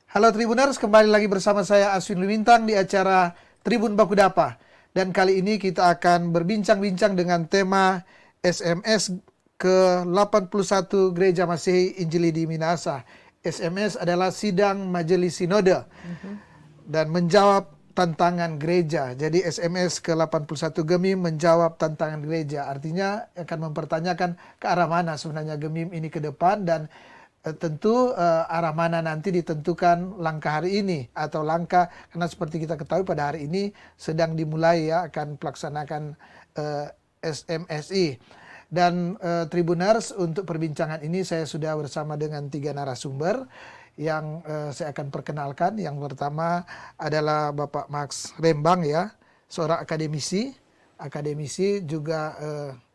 Halo Tribuners, kembali lagi bersama saya Aswin Lumintang di acara Tribun Bakudapa. Dan kali ini kita akan berbincang-bincang dengan tema SMS ke-81 Gereja Masehi Injili di Minahasa. SMS adalah Sidang Majelis Sinode dan menjawab tantangan gereja. Jadi SMS ke-81 Gemim menjawab tantangan gereja. Artinya akan mempertanyakan ke arah mana sebenarnya Gemim ini ke depan, dan tentu arah mana nanti ditentukan langkah hari ini atau langkah, karena seperti kita ketahui pada hari ini sedang dimulai ya akan pelaksanakan SMSI. Dan Tribuners, untuk perbincangan ini saya sudah bersama dengan 3 narasumber yang saya akan perkenalkan. Yang pertama adalah Bapak Max Rembang ya, seorang akademisi juga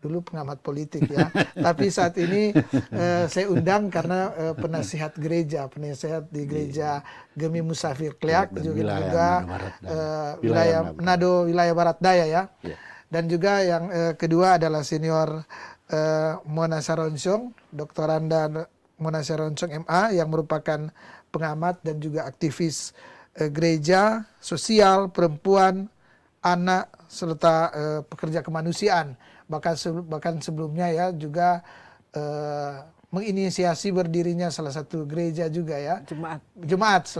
dulu pengamat politik ya. Tapi saat ini saya undang karena penasihat di gereja Gemim Musafir Kleak, juga wilayah Manado, wilayah Barat Daya ya. Dan juga yang kedua adalah senior Mona Saronsong, doktoranda Mona Saronsong MA, yang merupakan pengamat dan juga aktivis gereja, sosial, perempuan, anak, serta pekerja kemanusiaan. Bahkan sebelumnya ya juga menginisiasi berdirinya salah satu gereja juga ya. Jemaat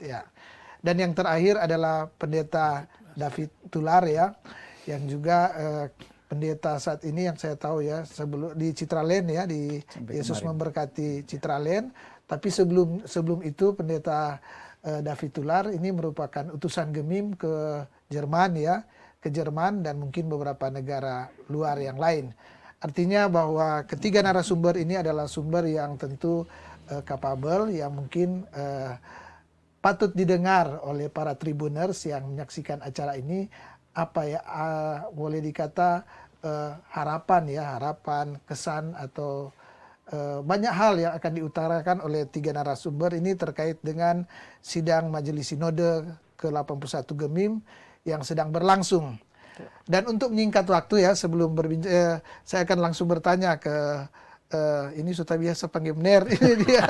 ya. Dan yang terakhir adalah Pendeta David Tular ya, yang juga pendeta saat ini yang saya tahu ya, sebelum di Citraland ya, di Yesus Memberkati Citraland. Tapi sebelum itu Pendeta David Tular ini merupakan utusan Gemim ke Jerman ya, ke Jerman dan mungkin beberapa negara luar yang lain. Artinya bahwa ketiga narasumber ini adalah sumber yang tentu capable, yang mungkin patut didengar oleh para Tribuners yang menyaksikan acara ini. Apa ya, boleh dikata harapan, kesan atau banyak hal yang akan diutarakan oleh 3 narasumber ini terkait dengan sidang Majelis Sinode ke-81 Gemim yang sedang berlangsung. Dan untuk menyingkat waktu ya, sebelum berbincang, saya akan langsung bertanya ke ini sudah biasa panggil Mner, ini dia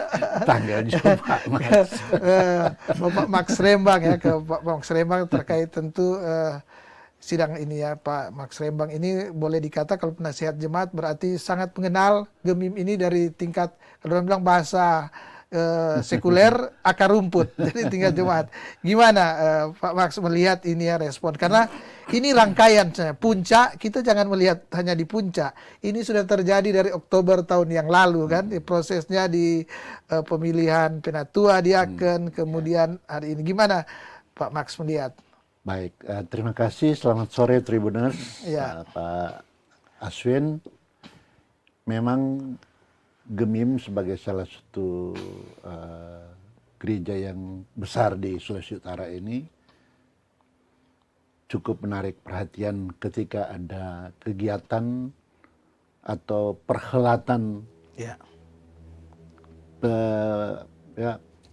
Bapak Max Rembang ya, ke Pak Max Rembang terkait tentu sidang ini ya. Pak Max Rembang ini boleh dikata kalau penasihat jemaat berarti sangat mengenal Gemim ini dari tingkat, kalau orang bilang bahasa sekuler, akar rumput jadi tingkat jemaat. Gimana Pak Max melihat ini ya, respon? Karena ini rangkaian puncak, kita jangan melihat hanya di puncak. Ini sudah terjadi dari Oktober tahun yang lalu kan, prosesnya di pemilihan penatua, diaken, kemudian hari ini. Gimana Pak Max melihat? Baik, terima kasih. Selamat sore Tribuners. Ya. Pak Aswin, memang Gemim sebagai salah satu gereja yang besar di Sulawesi Utara ini cukup menarik perhatian ketika ada kegiatan atau perhelatan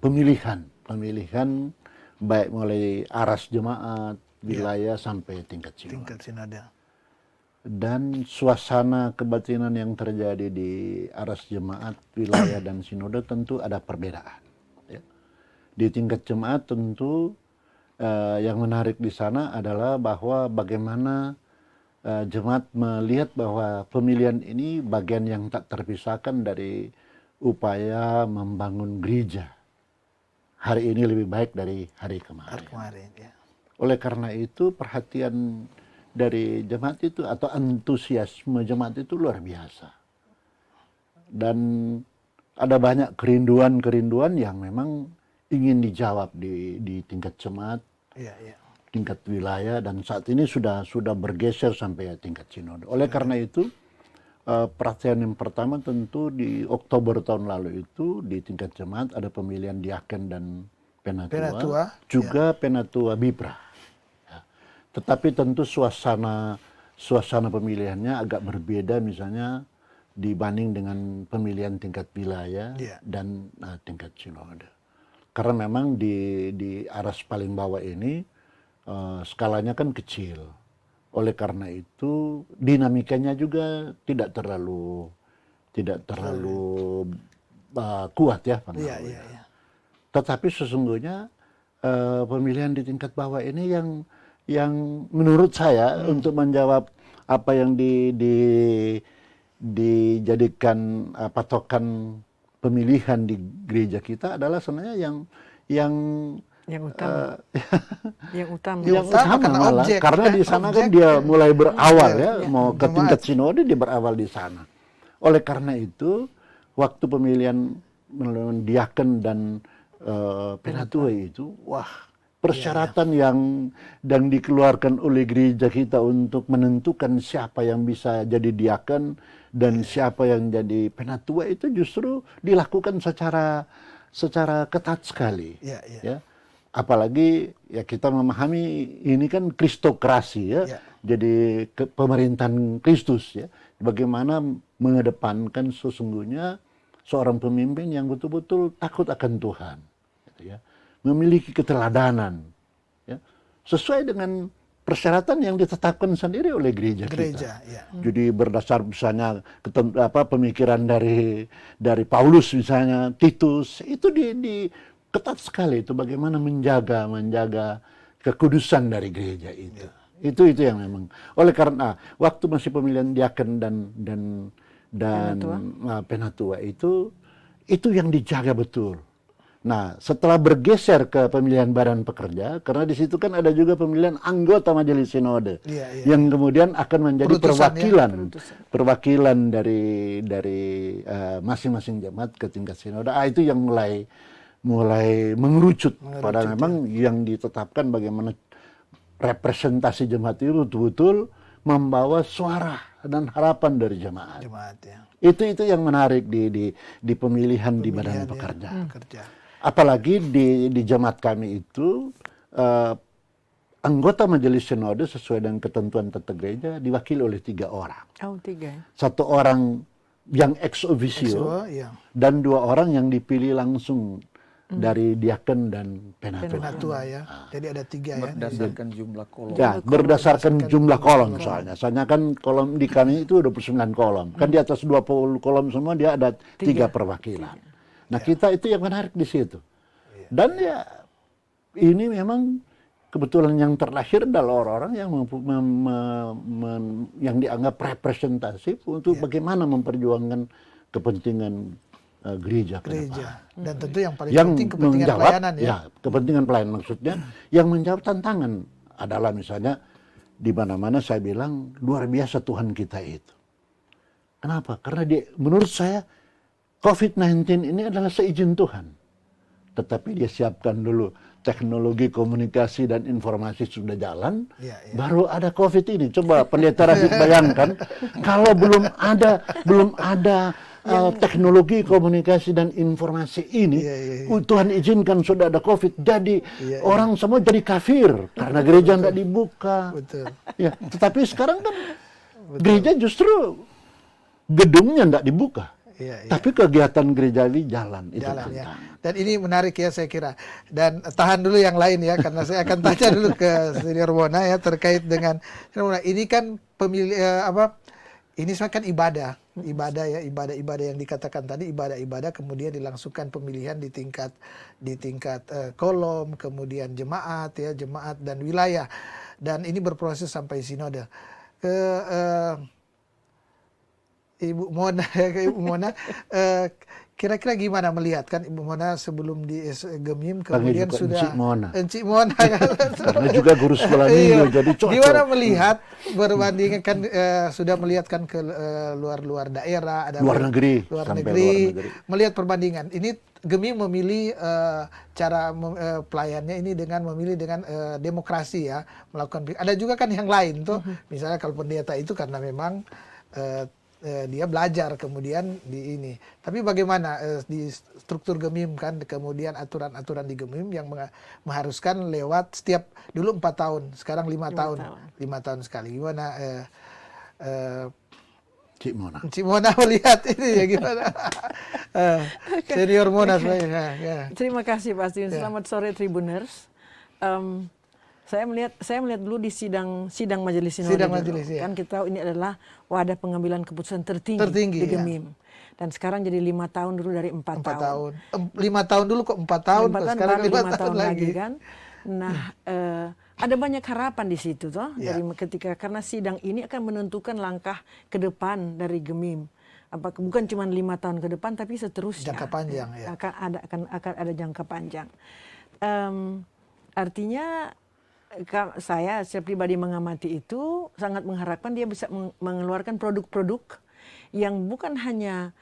pemilihan baik mulai aras jemaat, wilayah sampai tingkat sinode. Dan suasana kebatinan yang terjadi di aras jemaat, wilayah dan sinode tentu ada perbedaan. Ya. Di tingkat jemaat tentu yang menarik di sana adalah bahwa bagaimana jemaat melihat bahwa pemilihan ini bagian yang tak terpisahkan dari upaya membangun gereja. Hari ini lebih baik dari hari kemarin. Ya. Oleh karena itu perhatian dari jemaat itu atau antusiasme jemaat itu luar biasa. Dan ada banyak kerinduan yang memang ingin dijawab di tingkat jemaat, tingkat wilayah, dan saat ini sudah bergeser sampai tingkat sinode. Oleh karena itu perhatian yang pertama tentu di Oktober tahun lalu itu di tingkat jemaat ada pemilihan diaken dan penatua juga penatua Bipra. Ya. Tetapi tentu suasana pemilihannya agak berbeda misalnya dibanding dengan pemilihan tingkat wilayah dan tingkat sinode. Karena memang di aras paling bawah ini skalanya kan kecil. Oleh karena itu dinamikanya juga tidak terlalu kuat ya. Tetapi sesungguhnya pemilihan di tingkat bawah ini yang menurut saya untuk menjawab apa yang dijadikan patokan pemilihan di gereja kita adalah sebenarnya yang Yang utama. Yang utama. yang utama utama karena malah objek. karena di sana kan Objek. dia mulai berawal Iya, ya, mau ke jemaat. tingkat sinode dia berawal di sana. Oleh karena itu waktu pemilihan diaken dan penatua itu, wah persyaratan yang dikeluarkan oleh gereja kita untuk menentukan siapa yang bisa jadi diaken dan siapa yang jadi penatua itu justru dilakukan secara ketat sekali. Iya, iya. Ya. Apalagi ya kita memahami ini kan kristokrasi ya. Ya. Jadi pemerintahan Kristus ya. Bagaimana mengedepankan sesungguhnya seorang pemimpin yang betul-betul takut akan Tuhan, gitu ya. Memiliki keteladanan ya. Sesuai dengan persyaratan yang ditetapkan sendiri oleh gereja kita. Ya. Jadi berdasar misalnya pemikiran dari Paulus misalnya, Titus, itu di ketat sekali itu bagaimana menjaga kekudusan dari gereja itu. Itu yang memang. Oleh karena waktu masih pemilihan diaken dan penatua itu yang dijaga betul. Nah, setelah bergeser ke pemilihan badan pekerja, karena di situ kan ada juga pemilihan anggota majelis sinode, yang kemudian akan menjadi perwakilan dari masing-masing jemaat ke tingkat sinode. Itu yang mulai mengerucut pada memang yang ditetapkan bagaimana representasi jemaat itu betul-betul membawa suara dan harapan dari jemaat. Ya. Itu yang menarik di pemilihan di badan pekerja. Apalagi di jemaat kami itu anggota majelis sinode sesuai dengan ketentuan tata gereja diwakili oleh 3 orang. Oh, 3. 1 orang yang ex officio dan 2 orang yang dipilih langsung dari diaken dan penatua ya. Jadi ada 3 ya. Berdasarkan jumlah kolom. Ya, berdasarkan jumlah kolom soalnya. Soalnya kan kolom di kami itu 29 kolom. Kan di atas 20 kolom semua dia ada 3 perwakilan. Nah, kita itu yang menarik di situ. Dan ya ini memang kebetulan yang terlahir adalah orang-orang yang yang dianggap representatif untuk bagaimana memperjuangkan kepentingan gereja. Dan tentu yang paling penting kepentingan pelayanan ya. Kepentingan pelayanan maksudnya yang menjawab tantangan adalah misalnya di mana-mana saya bilang luar biasa Tuhan kita itu. Kenapa? Karena menurut saya COVID-19 ini adalah seizin Tuhan. Tetapi dia siapkan dulu teknologi komunikasi dan informasi sudah jalan, baru ada COVID ini. Coba pendeta Rasid bayangkan kalau belum ada teknologi komunikasi dan informasi ini, Tuhan izinkan sudah ada COVID, jadi orang semua jadi kafir karena gereja tidak dibuka. Ya, tetapi sekarang kan gereja justru gedungnya tidak dibuka. Tapi kegiatan gerejawi jalan. Ya. Dan ini menarik ya saya kira. Dan tahan dulu yang lain ya, karena saya akan tanya dulu ke Senior Mona ya terkait dengan ini kan ini semua kan ibadah ya, ibadah yang dikatakan tadi ibadah kemudian dilangsungkan pemilihan di tingkat kolom, kemudian jemaat dan wilayah, dan ini berproses sampai sinode. Ibu Mona, kira-kira gimana melihat kan Ibu Mona sebelum di Gemim kemudian sudah Encik Mona karena juga guru sekolah minggu jadi cocok. Gimana melihat berbandingkan kan sudah melihat kan ke luar daerah, ada luar negeri, melihat perbandingan ini Gemim memilih cara pelayannya ini dengan memilih dengan demokrasi ya, melakukan. Ada juga kan yang lain tuh, misalnya kalau pendeta itu karena memang dia belajar kemudian di ini. Tapi bagaimana di struktur Gemim kan kemudian aturan-aturan di Gemim yang mengharuskan lewat setiap dulu 4 tahun, sekarang 5 tahun. 5 tahun sekali. Gimana Cik Mona melihat ini ya gimana? Senior Mona ya. Terima kasih Pak Astin. Selamat sore Tribuners. Saya melihat dulu di sidang majelis sinode. Kan kita tahu ini adalah wadah pengambilan keputusan tertinggi di Gemim. Dan sekarang jadi 5 tahun dulu dari 4 4 tahun. tahun. 5 tahun dulu kok 4 tahun, 4 kok tahun sekarang baru 5 5 tahun lagi. kan. Nah, ada banyak harapan di situ toh Ya. dari ketika karena sidang ini akan menentukan langkah ke depan dari Gemim. Apakah bukan cuma 5 tahun ke depan tapi seterusnya. Jangka panjang, ya. Akan ada jangka panjang. Artinya saya pribadi mengamati itu sangat mengharapkan dia bisa mengeluarkan produk-produk yang bukan hanya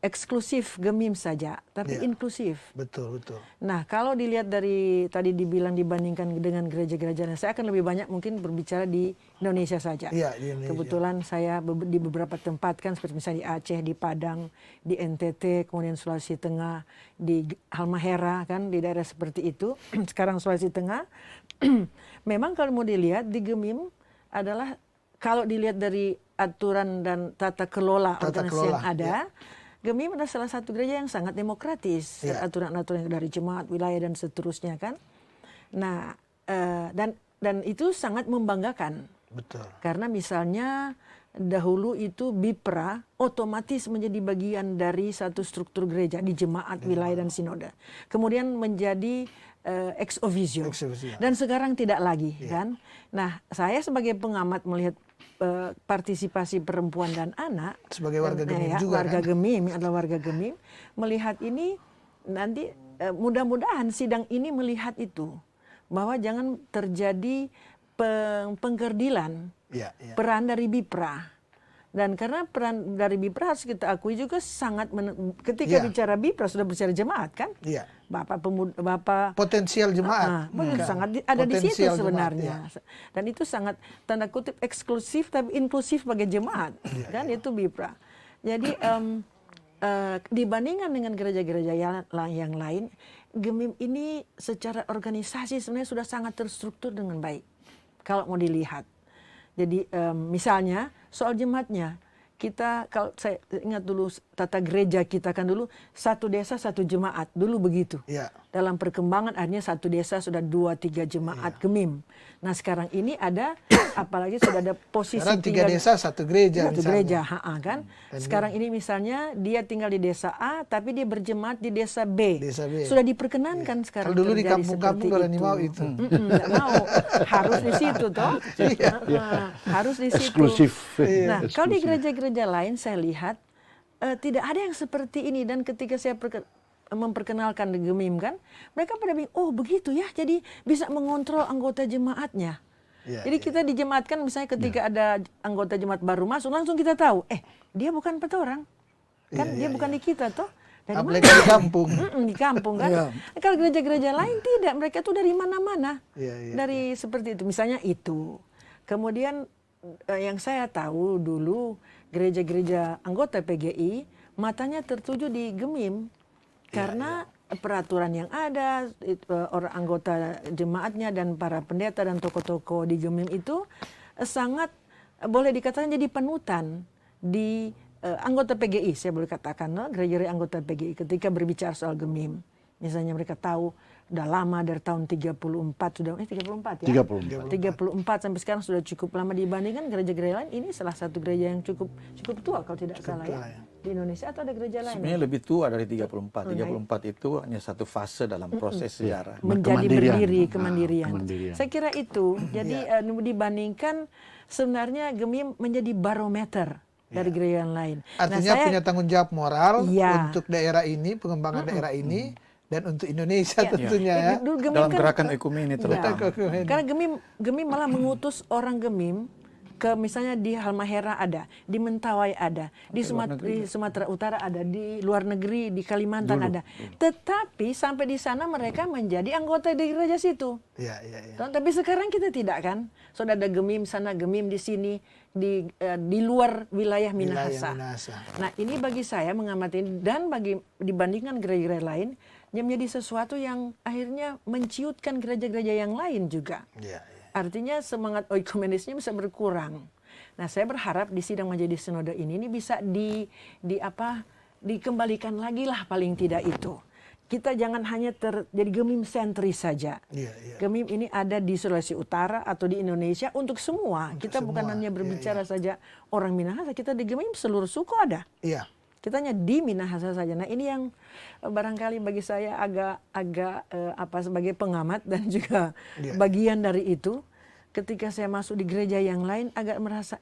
eksklusif Gemim saja, tapi Ya. inklusif. Betul, betul. Nah, kalau dilihat dari tadi dibilang dibandingkan dengan gereja-gereja, saya akan lebih banyak mungkin berbicara di Indonesia saja. Iya, di Indonesia. Kebetulan saya di beberapa tempat kan, seperti misalnya di Aceh, di Padang, di NTT, kemudian Sulawesi Tengah, di Halmahera kan, di daerah seperti itu. Sekarang Sulawesi Tengah, memang kalau mau dilihat di Gemim adalah kalau dilihat dari aturan dan tata kelola organisasi yang ada, Gemim adalah salah satu gereja yang sangat demokratis, aturan-aturan dari jemaat, wilayah dan seterusnya kan. Nah, dan itu sangat membanggakan. Betul. Karena misalnya dahulu itu BIPRA otomatis menjadi bagian dari satu struktur gereja di jemaat, wilayah dan sinode. Kemudian menjadi ex officio. Dan sekarang tidak lagi kan. Nah, saya sebagai pengamat melihat partisipasi perempuan dan anak sebagai warga Gemim juga warga kan? Gemim adalah warga Gemim melihat ini nanti mudah-mudahan sidang ini melihat itu bahwa jangan terjadi pengkerdilan peran dari BIPRA. Dan karena peran dari BIPRA harus kita akui juga sangat ketika bicara BIPRA sudah bicara jemaat kan? Iya. Bapak potensial jemaat. Sangat ada di situ sebenarnya. Dan itu sangat tanda kutip eksklusif tapi inklusif bagi jemaat. Kan itu BIPRA. Jadi dibandingkan dengan gereja-gereja yang lain, Gemim ini secara organisasi sebenarnya sudah sangat terstruktur dengan baik. Kalau mau dilihat. Jadi misalnya soal jemaatnya, kita kalau saya ingat dulu tata gereja kita kan dulu satu desa satu jemaat dulu begitu. Ya. Dalam perkembangan akhirnya satu desa sudah 2-3 jemaat Gemim. Nah sekarang ini ada apalagi sudah ada posisi sekarang 3 desa satu gereja. Satu gereja, kan. Sekarang ini misalnya dia tinggal di desa A tapi dia berjemaat di desa B. Sudah diperkenankan sekarang. Kalau dulu di kampung-kampung kalau mau itu. Nggak mau, harus di situ toh. Harus di situ. Eksklusif. Nah, kalau di gereja-gereja lain saya lihat tidak ada yang seperti ini dan ketika saya memperkenalkan di Gemim kan, mereka pada bilang, oh begitu ya, jadi bisa mengontrol anggota jemaatnya. Jadi kita dijemaatkan misalnya ketika ada anggota jemaat baru masuk, langsung kita tahu, dia bukan orang, kan dia bukan di kita toh. Dari apalagi mana? di kampung. Di kampung kan. Kalau gereja-gereja lain tidak, mereka tuh dari mana-mana. Dari seperti itu, misalnya itu. Kemudian yang saya tahu dulu gereja-gereja anggota PGI matanya tertuju di Gemim karena peraturan yang ada, orang anggota jemaatnya dan para pendeta dan tokoh-tokoh di Gemim itu sangat boleh dikatakan jadi panutan di anggota PGI, saya boleh katakan, gereja-gereja anggota PGI ketika berbicara soal Gemim. Misalnya mereka tahu udah lama dari tahun 34 sudah 34 ya. 34 sampai sekarang sudah cukup lama dibandingkan gereja-gereja lain. Ini salah satu gereja yang cukup tua kalau tidak salah ya. Di Indonesia atau ada gereja lain? Sebenarnya lebih tua dari 34. 34 itu hanya satu fase dalam proses sejarah. Menjadi berdiri, kemandirian. Saya kira itu. Jadi dibandingkan sebenarnya Gemim menjadi barometer dari gereja yang lain. Artinya punya tanggung jawab moral untuk daerah ini, pengembangan daerah ini, dan untuk Indonesia tentunya ya. Dalam gerakan ekumene terutama. Karena Gemim malah mengutus orang Gemim ke misalnya di Halmahera ada, di Mentawai ada, di Sumatera Utara ada, di luar negeri, di Kalimantan ada. Tetapi sampai di sana mereka menjadi anggota di gereja situ. Tapi sekarang kita tidak kan. Sudah ada Gemim sana, Gemim di sini, di luar wilayah Minahasa. Nah ini bagi saya mengamati dan dibandingkan gereja-gereja lain, yang menjadi sesuatu yang akhirnya menciutkan gereja-gereja yang lain juga. Artinya semangat oikumenisnya bisa berkurang. Nah, saya berharap di sidang majelis sinode ini bisa dikembalikan lagi lah paling tidak itu. Kita jangan hanya jadi Gemim sentris saja. Gemim ini ada di Sulawesi Utara atau di Indonesia untuk semua. Kita bukan hanya berbicara saja orang Minahasa, kita di Gemim seluruh suku ada. Kita hanya di Minahasa saja. Nah ini yang barangkali bagi saya agak sebagai pengamat dan juga bagian dari itu. Ketika saya masuk di gereja yang lain agak merasa,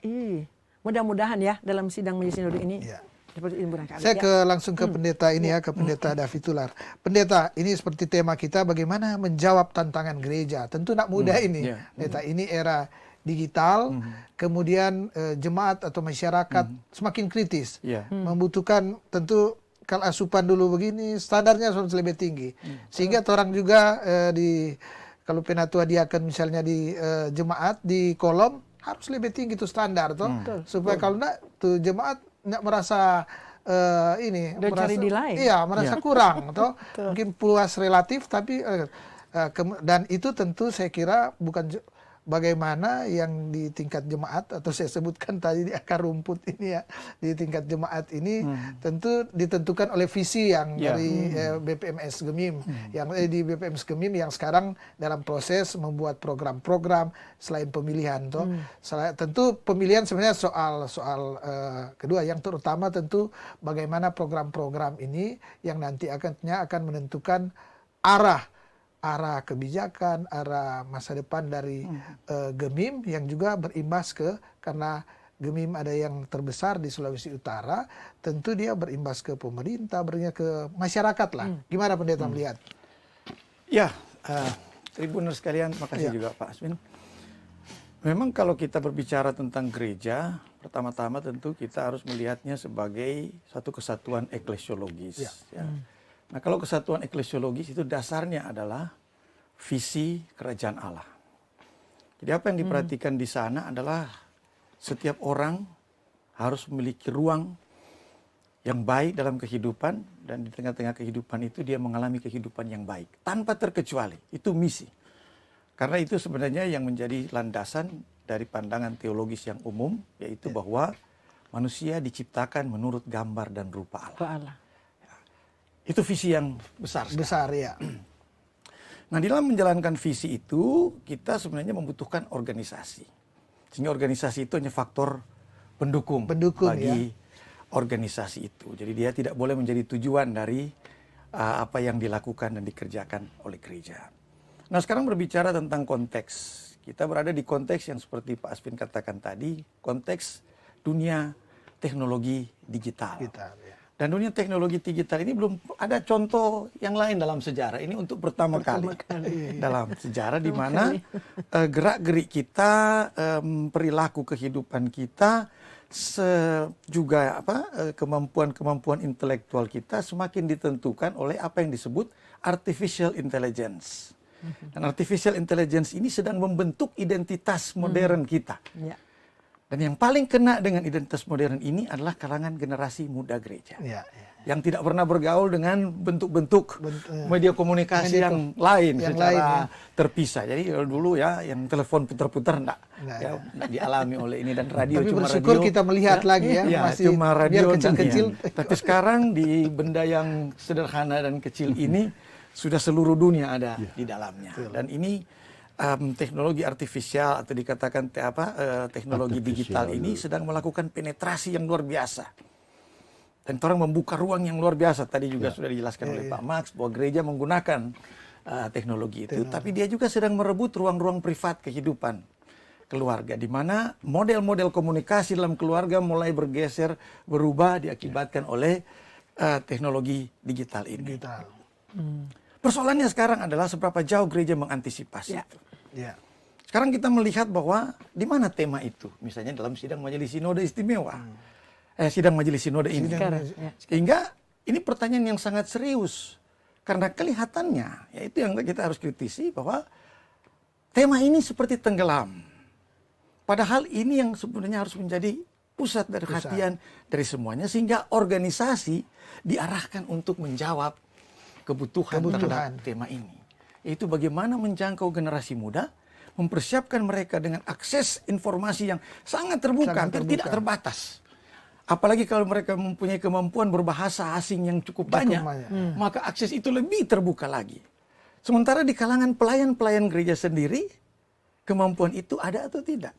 mudah-mudahan ya dalam sidang majelis sinode ini. Seperti ini barangkali. Saya langsung ke pendeta ini ya, ke pendeta David Tular. Pendeta, ini seperti tema kita bagaimana menjawab tantangan gereja. Tentu nak mudah ini. Pendeta, ini era digital, kemudian jemaat atau masyarakat semakin kritis. Membutuhkan tentu kalau asupan dulu begini, standarnya harus lebih tinggi. Sehingga orang juga kalau penatua diaken misalnya di jemaat, di kolom, harus lebih tinggi itu standar. Supaya kalau enggak, tuh jemaat nggak merasa cari di lain. Iya, merasa kurang atau mungkin puas relatif, tapi dan itu tentu saya kira bukan bagaimana yang di tingkat jemaat atau saya sebutkan tadi di akar rumput ini ya, di tingkat jemaat ini tentu ditentukan oleh visi yang dari BPMS Gemim, yang di BPMS Gemim yang sekarang dalam proses membuat program-program selain pemilihan tentu pemilihan sebenarnya soal kedua, yang terutama tentu bagaimana program-program ini yang nanti akan menentukan arah kebijakan, arah masa depan dari Gemim yang juga berimbas karena Gemim ada yang terbesar di Sulawesi Utara, tentu dia berimbas ke pemerintah, berimbas ke masyarakat lah. Gimana pendeta melihat? Ya, Tribuners sekalian, makasih juga Pak Aswin. Memang kalau kita berbicara tentang gereja, pertama-tama tentu kita harus melihatnya sebagai satu kesatuan eklesiologis. Nah, kalau kesatuan eklesiologis itu dasarnya adalah visi kerajaan Allah. Jadi apa yang diperhatikan di sana adalah setiap orang harus memiliki ruang yang baik dalam kehidupan, dan di tengah-tengah kehidupan itu dia mengalami kehidupan yang baik tanpa terkecuali. Itu misi. Karena itu sebenarnya yang menjadi landasan dari pandangan teologis yang umum, yaitu bahwa manusia diciptakan menurut gambar dan rupa Allah. Itu visi yang besar. Besar ya. Nah, di dalam menjalankan visi itu kita sebenarnya membutuhkan organisasi. Sehingga organisasi itu hanya faktor pendukung bagi organisasi itu. Jadi dia tidak boleh menjadi tujuan dari apa yang dilakukan dan dikerjakan oleh gereja. Nah, sekarang berbicara tentang konteks. Kita berada di konteks yang seperti Pak Aswin katakan tadi, konteks dunia teknologi digital. Dan dunia teknologi digital ini belum ada contoh yang lain dalam sejarah. Ini untuk pertama kali dalam sejarah di mana gerak-gerik kita, perilaku kehidupan kita, juga kemampuan-kemampuan intelektual kita semakin ditentukan oleh apa yang disebut artificial intelligence. Dan artificial intelligence ini sedang membentuk identitas modern kita. Dan yang paling kena dengan identitas modern ini adalah kalangan generasi muda gereja. Yang tidak pernah bergaul dengan bentuk-bentuk media komunikasi yang lain secara terpisah. Jadi dulu ya yang telepon putar-putar enggak dialami oleh ini, dan radio tapi cuma bersyukur radio. Kita melihat lagi masih cuma radio kecil-kecil. Tapi sekarang di benda yang sederhana dan kecil ini sudah seluruh dunia ada di dalamnya. Dan ini teknologi artifisial atau dikatakan teknologi digital ini sedang melakukan penetrasi yang luar biasa. Dan orang membuka ruang yang luar biasa. Tadi juga sudah dijelaskan oleh Pak Max bahwa gereja menggunakan teknologi itu. Tapi dia juga sedang merebut ruang-ruang privat kehidupan keluarga, di mana model-model komunikasi dalam keluarga mulai bergeser, berubah diakibatkan oleh teknologi digital ini. Persoalannya sekarang adalah seberapa jauh gereja mengantisipasi itu. Sekarang kita melihat bahwa di mana tema itu, misalnya dalam sidang majelis sinode istimewa, sidang majelis sinode ini. Sehingga ini pertanyaan yang sangat serius, karena kelihatannya, yaitu yang kita harus kritisi, bahwa tema ini seperti tenggelam. Padahal ini yang sebenarnya harus menjadi pusat dari perhatian dari semuanya, sehingga organisasi diarahkan untuk menjawab kebutuhan terhadap tema ini. Yaitu bagaimana menjangkau generasi muda, mempersiapkan mereka dengan akses informasi yang sangat terbuka, hampir tidak terbatas. Apalagi kalau mereka mempunyai kemampuan berbahasa asing yang cukup banyak, maka akses itu lebih terbuka lagi. Sementara di kalangan pelayan-pelayan gereja sendiri, kemampuan itu ada atau tidak?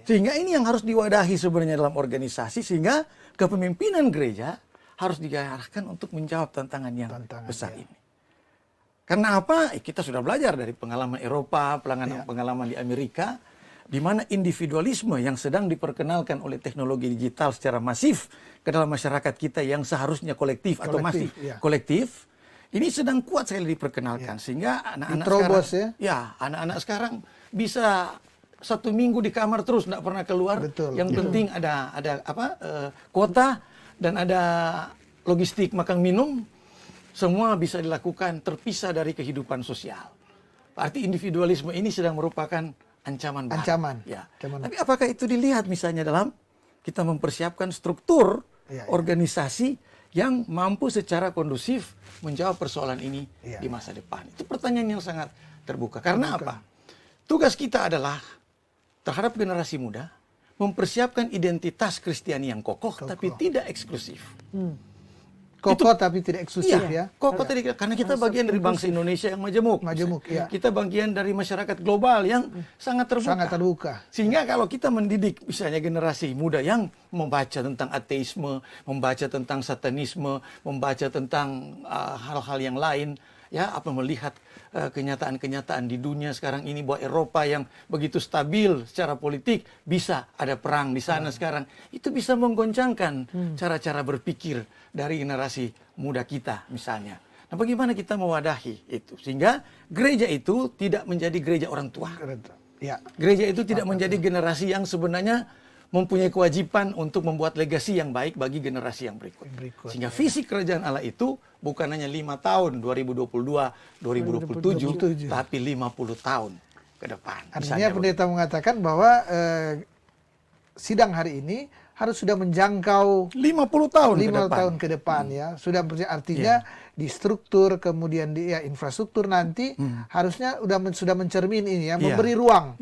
Sehingga ini yang harus diwadahi sebenarnya dalam organisasi, sehingga kepemimpinan gereja harus diarahkan untuk menjawab tantangan yang besar ini. Karena apa? Kita sudah belajar dari pengalaman Eropa, pengalaman di Amerika, di mana individualisme yang sedang diperkenalkan oleh teknologi digital secara masif ke dalam masyarakat kita yang seharusnya kolektif atau masih kolektif, ini sedang kuat sekali diperkenalkan. Sehingga anak-anak sekarang, anak-anak sekarang bisa 1 minggu di kamar terus, tidak pernah keluar. Yang penting ada kuota dan ada logistik makan minum. Semua bisa dilakukan terpisah dari kehidupan sosial. Berarti individualisme ini sedang merupakan ancaman baru. Tapi apakah itu dilihat misalnya dalam kita mempersiapkan struktur organisasi yang mampu secara kondusif menjawab persoalan ini di masa depan? Itu pertanyaan yang sangat terbuka. Karena apa? Tugas kita adalah terhadap generasi muda mempersiapkan identitas Kristiani yang kokoh. Tapi tidak eksklusif. Kokoh tapi tidak eksklusif kokoh tadi, karena kita bagian dari bangsa Indonesia yang majemuk. Kita bagian dari masyarakat global yang sangat terbuka. Sehingga kalau kita mendidik misalnya generasi muda yang membaca tentang ateisme, membaca tentang satanisme, membaca tentang hal-hal yang lain, melihat kenyataan-kenyataan di dunia sekarang ini, bahwa Eropa yang begitu stabil secara politik, bisa ada perang di sana sekarang, itu bisa menggoncangkan cara-cara berpikir dari generasi muda kita misalnya. Nah, bagaimana kita mewadahi itu sehingga gereja itu tidak menjadi gereja orang tua. Gereja itu tidak menjadi generasi yang sebenarnya mempunyai kewajiban untuk membuat legasi yang baik bagi generasi yang berikut. Sehingga visi kerajaan Allah itu bukan hanya 5 tahun, 2022, 2027, tapi 50 tahun ke depan. Artinya pendeta mengatakan bahwa sidang hari ini harus sudah menjangkau 50 tahun 5 tahun ke depan Sudah artinya di struktur, kemudian di infrastruktur nanti harusnya sudah mencermin ini memberi ruang.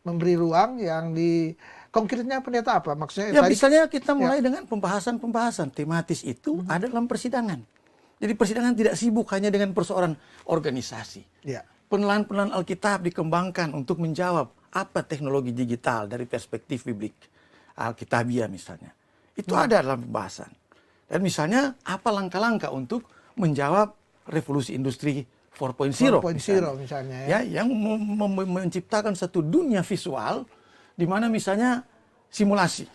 Memberi ruang yang di konkretnya pendeta apa? Maksudnya misalnya kita mulai dengan pembahasan tematis itu ada dalam persidangan. Jadi persidangan tidak sibuk hanya dengan persoalan organisasi. Penelan-penelan Alkitab dikembangkan untuk menjawab apa teknologi digital dari perspektif biblik. Alkitabiah misalnya. Itu ada dalam pembahasan. Dan misalnya apa langkah-langkah untuk menjawab revolusi industri 4.0 misalnya. Yang menciptakan satu dunia visual di mana misalnya simulasi.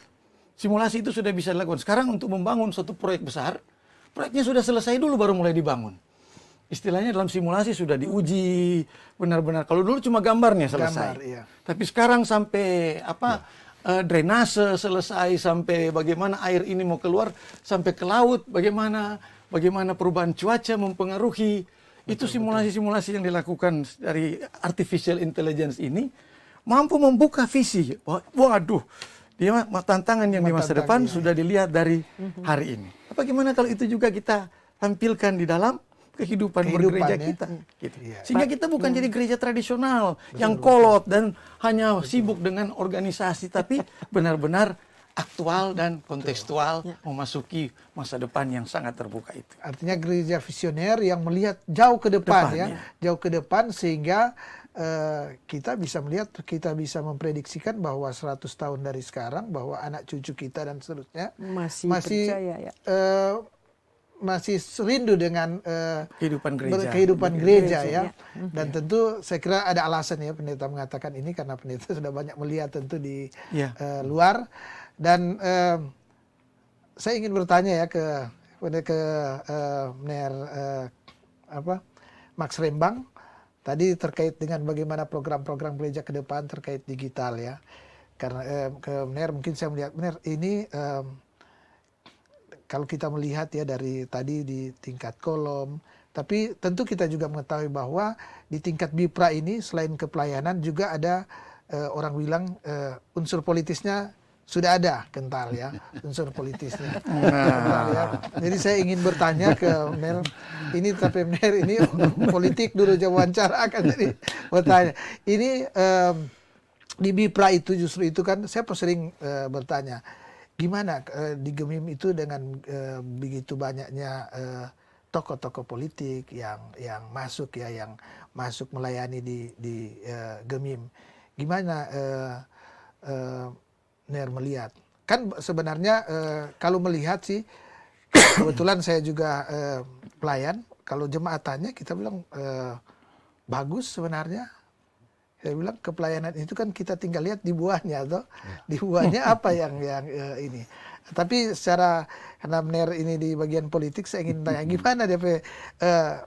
Simulasi itu sudah bisa dilakukan. Sekarang untuk membangun suatu proyek besar, proyeknya sudah selesai dulu baru mulai dibangun. Istilahnya dalam simulasi sudah diuji benar-benar. Kalau dulu cuma gambarnya selesai. Tapi sekarang sampai drainase selesai, sampai bagaimana air ini mau keluar sampai ke laut, bagaimana perubahan cuaca mempengaruhi. Itu simulasi-simulasi yang dilakukan dari artificial intelligence ini mampu membuka visi. Waduh, tantangan yang di masa depan sudah dilihat dari hari ini. Bagaimana kalau itu juga kita tampilkan di dalam kehidupan bergereja kita. Sehingga kita bukan jadi gereja tradisional yang kolot dan hanya sibuk dengan organisasi, tapi benar-benar aktual dan kontekstual memasuki masa depan yang sangat terbuka itu. Artinya gereja visioner yang melihat jauh ke depan jauh ke depan sehingga kita bisa melihat, kita bisa memprediksikan bahwa 100 tahun dari sekarang bahwa anak cucu kita dan seterusnya masih percaya, masih rindu dengan kehidupan gereja dan tentu saya kira ada alasan pendeta mengatakan ini karena pendeta sudah banyak melihat tentu di luar dan saya ingin bertanya ke Max Rembang tadi terkait dengan bagaimana program-program gereja ke depan terkait digital karena ke Mener mungkin saya melihat Mener ini kalau kita melihat dari tadi di tingkat kolom, tapi tentu kita juga mengetahui bahwa di tingkat BIPRA ini selain kepelayanan juga ada orang bilang unsur politisnya sudah ada kental unsur politisnya. Jadi saya ingin bertanya ke Mener, ini tapi Mener ini politik dulu wawancara akan jadi bertanya. Ini di BIPRA itu justru itu kan saya sering bertanya. Gimana di Gemim itu dengan begitu banyaknya tokoh-tokoh politik yang masuk yang masuk melayani di Gemim. Gimana Ner melihat kan sebenarnya kalau melihat sih, kebetulan saya juga pelayan, kalau jemaat tanya kita bilang bagus sebenarnya. Saya bilang kepelayanan itu kan kita tinggal lihat di buahnya, atau di buahnya apa yang ini. Tapi secara karena benar ini di bagian politik, saya ingin tanya gimana DP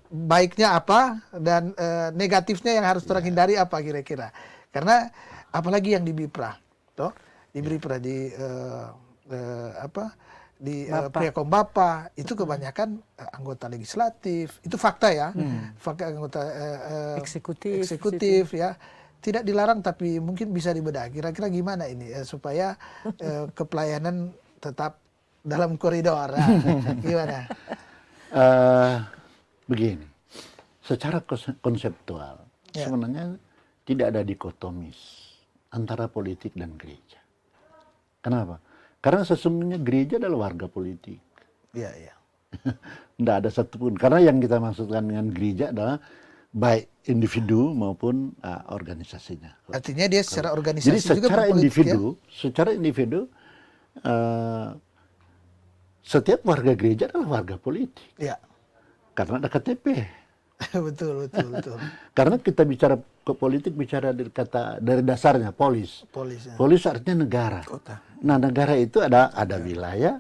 baiknya apa dan negatifnya yang harus orang hindari apa kira-kira. Karena apalagi yang di BIPRA, toh di BIPRA di Priakom Bapa itu kebanyakan anggota legislatif, itu fakta ya, fakta anggota eksekutif ya. Tidak dilarang tapi mungkin bisa dibedah. Kira-kira gimana ini supaya kepelayanan tetap dalam koridor. Nah, gimana? Begini, secara konseptual sebenarnya tidak ada dikotomis antara politik dan gereja. Kenapa? Karena sesungguhnya gereja adalah warga politik. Iya, iya. Tidak ada satupun. Karena yang kita maksudkan dengan gereja adalah baik individu maupun organisasinya. Artinya dia secara organisasi jadi juga secara individu, setiap warga gereja adalah warga politik. Ya. Karena ada KTP. betul. Karena kita bicara ke politik, bicara dari dasarnya polis. Polis artinya negara. Kota. Nah, negara itu ada wilayah,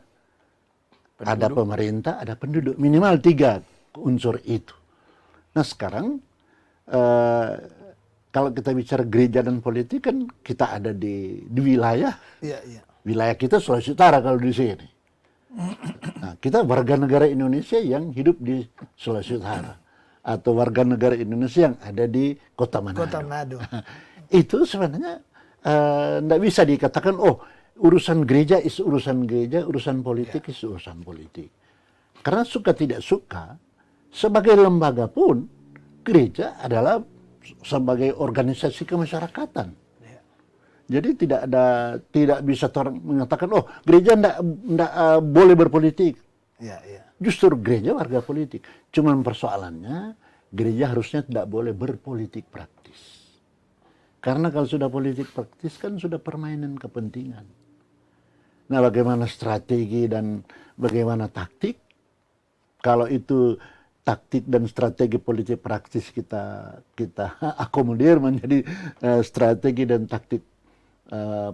ada pemerintah, ada penduduk. Minimal 3 unsur itu. Nah sekarang kalau kita bicara gereja dan politik kan kita ada di wilayah, wilayah kita Sulawesi Utara kalau di sini. Nah, kita warga negara Indonesia yang hidup di Sulawesi Utara atau warga negara Indonesia yang ada di Kota Manado. Itu sebenarnya tidak bisa dikatakan urusan gereja is urusan gereja, urusan politik is urusan politik. Karena suka tidak suka, sebagai lembaga pun, gereja adalah sebagai organisasi kemasyarakatan. Jadi tidak bisa orang mengatakan, gereja tidak boleh berpolitik. Justru gereja warga politik. Cuman persoalannya, gereja harusnya tidak boleh berpolitik praktis. Karena kalau sudah politik praktis kan sudah permainan kepentingan. Nah, bagaimana strategi dan bagaimana taktik? Kalau itu taktik dan strategi politik praktis kita akomodir menjadi strategi dan taktik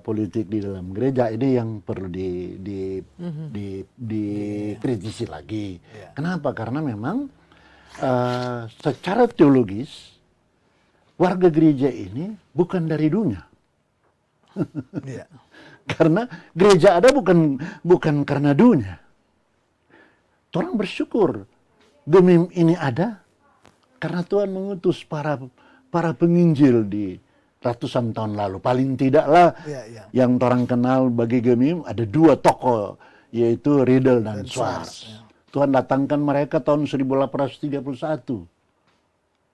politik di dalam gereja, ini yang perlu dikritisi lagi. Kenapa? Karena memang secara teologis warga gereja ini bukan dari dunia. Karena gereja ada bukan karena dunia. Orang bersyukur Gemim ini ada karena Tuhan mengutus para penginjil di ratusan tahun lalu. Paling tidaklah yang orang kenal bagi Gemim ada 2 tokoh, yaitu Riedel dan Schwartz. Tuhan datangkan mereka tahun 1831.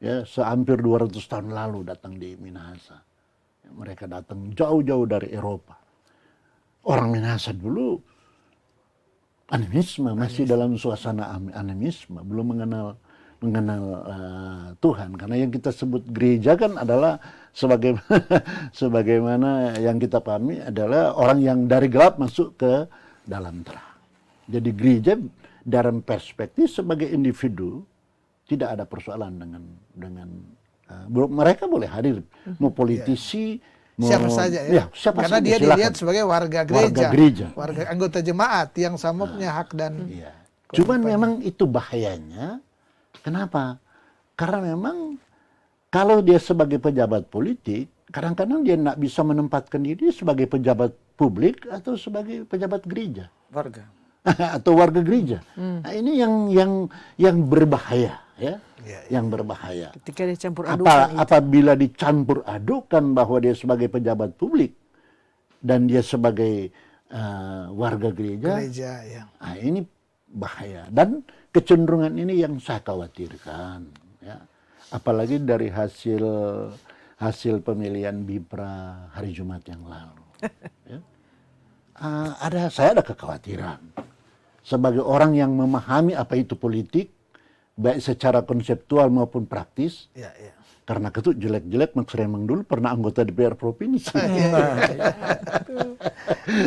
Ya, sehampir 200 tahun lalu datang di Minahasa. Mereka datang jauh-jauh dari Eropa. Orang Minahasa dulu animisme, masih dalam suasana animisme, belum mengenal Tuhan. Karena yang kita sebut gereja kan adalah sebagaimana yang kita pahami adalah orang yang dari gelap masuk ke dalam terang. Jadi gereja dalam perspektif sebagai individu tidak ada persoalan dengan mereka boleh hadir, mau politisi, siapa saja ya. Siapa karena saja, dia silakan. dilihat sebagai warga gereja, warga anggota jemaat yang sama punya hak dan cuman memang itu bahayanya. Kenapa? Karena memang kalau dia sebagai pejabat politik, kadang-kadang dia tidak bisa menempatkan diri sebagai pejabat publik atau sebagai pejabat gereja. Warga. Atau warga gereja. Nah, ini yang berbahaya, ya. Yang berbahaya. Ketika dicampur adukan apabila dicampur adukan bahwa dia sebagai pejabat publik dan dia sebagai warga gereja, nah, ini bahaya. Dan kecenderungan ini yang saya khawatirkan, ya. Apalagi dari hasil pemilihan BIPRA hari Jumat yang lalu. Ya. Saya ada kekhawatiran sebagai orang yang memahami apa itu politik, baik secara konseptual maupun praktis. Karena ketut jelek-jelek Max Remeng dulu pernah anggota DPR provinsi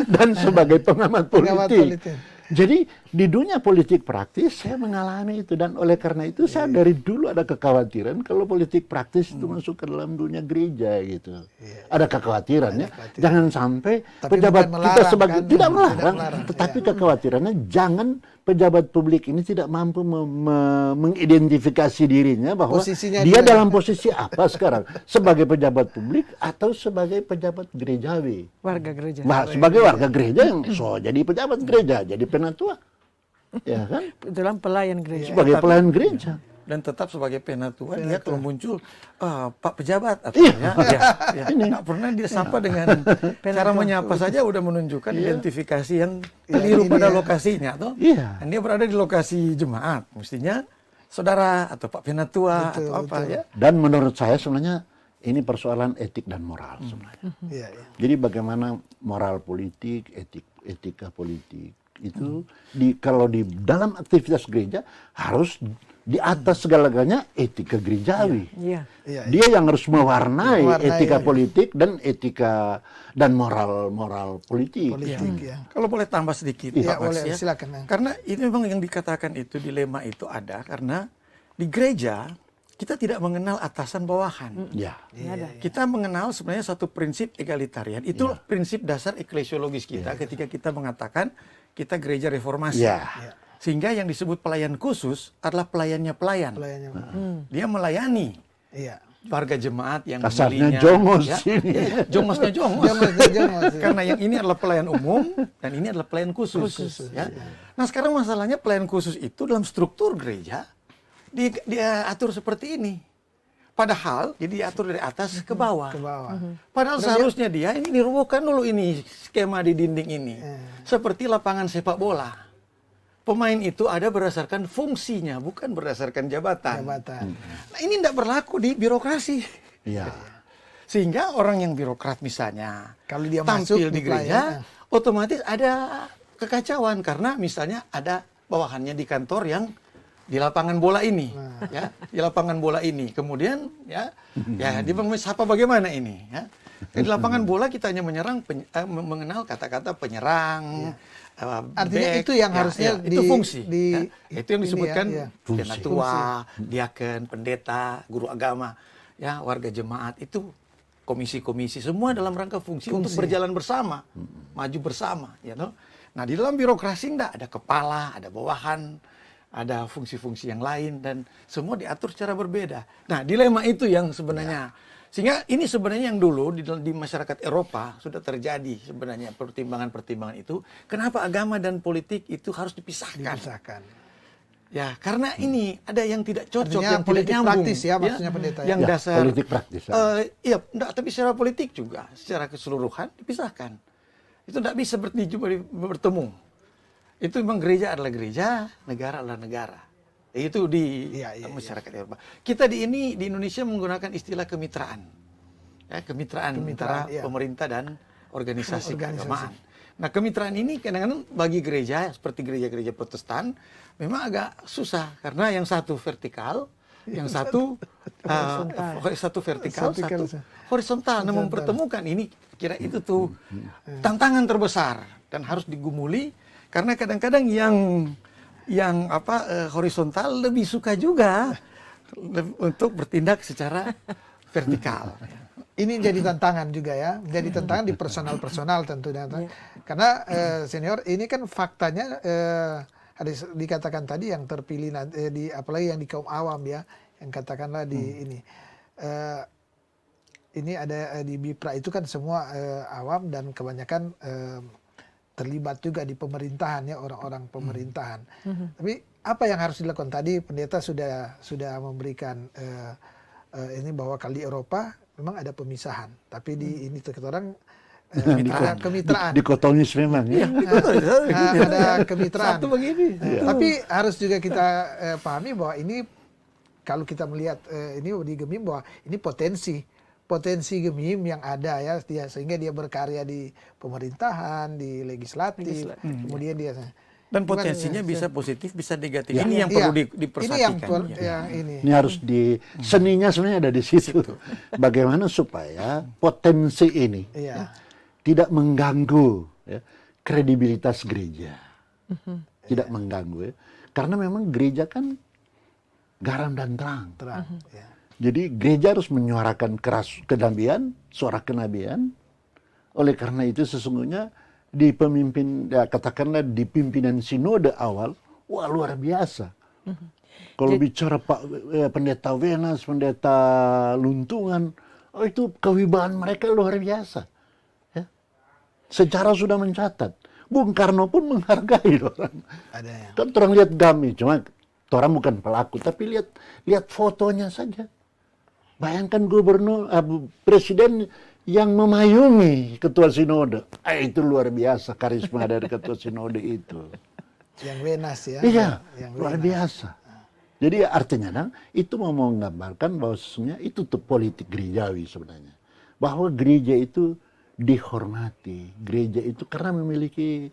dan sebagai pengamat politik. Jadi di dunia politik praktis saya mengalami itu, dan oleh karena itu saya dari dulu ada kekhawatiran kalau politik praktis itu masuk ke dalam dunia gereja gitu. Ada kekhawatiran ya. Jangan sampai pejabat kita sebagai kan? tidak melarang, tetapi kekhawatirannya jangan pejabat publik ini tidak mampu mengidentifikasi dirinya bahwa Posisinya dia dia. dalam posisi apa sekarang, sebagai pejabat publik atau sebagai pejabat gerejawi. Warga gereja. Nah, sebagai warga gereja yang jadi pejabat gereja, jadi penatua, ya kan? Dalam pelayan gereja. Sebagai pelayan gereja. Dan tetap sebagai penatua dia kalau muncul Pak pejabat atau Iya. nggak pernah disapa dengan cara menyapa saja udah menunjukkan identifikasi yang keliru pada lokasinya toh. Iya. Dan dia berada di lokasi jemaat, mestinya saudara atau Pak penatua atau apa ya. Dan menurut saya sebenarnya ini persoalan etik dan moral sebenarnya. Iya, iya. Jadi bagaimana moral politik, etika politik itu kalau di dalam aktivitas gereja harus di atas segala-galanya etika gerejawi. Iya. Iya, Dia yang harus mewarnai etika iya. politik dan etika dan moral politik. Politik ya. Kalau boleh tambah sedikit, Iya, Pak Mas, boleh, ya. silakan. Karena itu memang yang dikatakan itu dilema itu ada karena di gereja kita tidak mengenal atasan bawahan. Ya. Kita mengenal sebenarnya satu prinsip egalitarian. Itu prinsip dasar eklesiologis kita ketika kita mengatakan kita gereja reformasi. Ya. Sehingga yang disebut pelayan khusus adalah pelayannya pelayan. Pelayannya. Dia melayani Iya. warga jemaat yang Kasarnya membelinya, jongos ya. ini. Jongosnya jongos. Jongos. Karena yang ini adalah pelayan umum dan ini adalah pelayan khusus. Ya. Nah sekarang masalahnya pelayan khusus itu dalam struktur gereja dia atur seperti ini. Padahal jadi diatur dari atas ke bawah. Ke bawah. Padahal seharusnya dia ini dirubuhkan dulu ini skema di dinding ini. Seperti lapangan sepak bola. Pemain itu ada berdasarkan fungsinya, bukan berdasarkan jabatan. Nah ini tidak berlaku di birokrasi. Iya. Sehingga orang yang birokrat misalnya Kalau dia tampil masuk di di gereja, pelayan, otomatis ada kekacauan karena misalnya ada bawahannya di kantor yang di lapangan bola ini, ya di lapangan bola ini. Kemudian ya dia sapa bagaimana ini? Ya. Di lapangan bola kita hanya mengenal kata-kata penyerang. Artinya itu yang harusnya itu fungsi. Itu yang ini disebutkan ya. penatua, diaken, pendeta, guru agama, ya warga jemaat itu komisi-komisi semua dalam rangka fungsi untuk berjalan bersama, maju bersama, ya toh. Nah di dalam birokrasi enggak ada kepala, ada bawahan, ada fungsi-fungsi yang lain dan semua diatur secara berbeda. Nah dilema itu yang sebenarnya. Sehingga ini sebenarnya yang dulu di masyarakat Eropa sudah terjadi sebenarnya pertimbangan-pertimbangan itu. Kenapa agama dan politik itu harus dipisahkan? Ya, karena ini ada yang tidak cocok, artinya yang politik tidak nyambung. praktis ya maksudnya pendeta. Yang Ya, dasar politik praktis. Iya, enggak, tapi secara politik juga, secara keseluruhan dipisahkan. Itu tidak bisa bertemu. Itu memang gereja adalah gereja, negara adalah negara. Itu di masyarakat Eropa. Kita di Indonesia menggunakan istilah kemitraan. Ya, kemitraan antara pemerintah dan organisasi keagamaan. Nah, kemitraan ini kadang-kadang bagi gereja seperti gereja-gereja Protestan memang agak susah karena yang satu vertikal, yang satu satu vertikal, satu horizontal. Nah, mempertemukan ini kira itu tuh tantangan terbesar dan harus digumuli karena kadang-kadang yang horizontal lebih suka juga untuk bertindak secara vertikal. Ini jadi tantangan juga ya, jadi tantangan di personal tentunya. Karena senior ini kan faktanya ada dikatakan tadi yang terpilih apalagi yang di kaum awam ya, yang katakanlah di ini ada di BIPRA itu kan semua awam dan kebanyakan terlibat juga di pemerintahan ya, orang-orang pemerintahan. Tapi apa yang harus dilakukan tadi pendeta sudah memberikan ini bahwa kalau di Eropa memang ada pemisahan, tapi di ini orang kemitraan. Dikotomis memang ya. Ada kemitraan. Satu begini. Tapi harus juga kita pahami bahwa ini kalau kita melihat ini di Gemim bahwa ini potensi Gemim yang ada ya, sehingga dia berkarya di pemerintahan, di legislatif, kemudian dia Dan potensinya bisa positif, bisa negatif. Ya. Ini yang perlu diperhatikan. Ini harus seninya sebenarnya ada di situ. Bagaimana supaya potensi ini tidak mengganggu kredibilitas gereja. Tidak mengganggu ya. Karena memang gereja kan garam dan terang. Jadi gereja harus menyuarakan keras kenabian, suara kenabian. Oleh karena itu sesungguhnya di pemimpin, katakanlah di pimpinan sinode awal, wah luar biasa. Kalau bicara pendeta Wenas, pendeta Luntungan, itu kewibawaan mereka luar biasa. Ya. Sejarah sudah mencatat. Bung Karno pun menghargai orang. Kan orang lihat Gami, cuma orang bukan pelaku, tapi lihat fotonya saja. Bayangkan gubernur, presiden yang memayungi ketua sinode. Itu luar biasa karisma dari ketua sinode itu. Yang Wenas ya. Iya, luar biasa. Jadi artinya itu mau menggambarkan bahwa sesungguhnya itu tuh politik gerejawi sebenarnya. Bahwa gereja itu dihormati. Gereja itu karena memiliki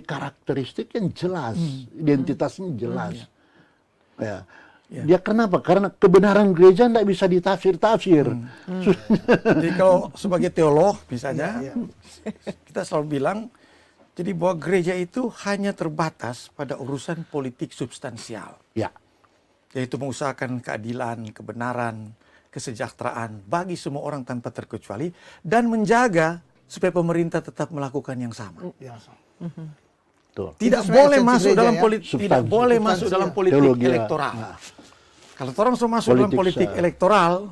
karakteristik yang jelas, identitasnya jelas. Ya. Dia kenapa? Karena kebenaran gereja tidak bisa ditafsir-tafsir. Jadi kalau sebagai teolog misalnya, kita selalu bilang, jadi bahwa gereja itu hanya terbatas pada urusan politik substansial. Ya. Yaitu mengusahakan keadilan, kebenaran, kesejahteraan bagi semua orang tanpa terkecuali, dan menjaga supaya pemerintah tetap melakukan yang sama. Tidak boleh masuk dalam politik, tidak boleh masuk dalam politik elektoral. Kalau orang semua masuk dalam politik elektoral,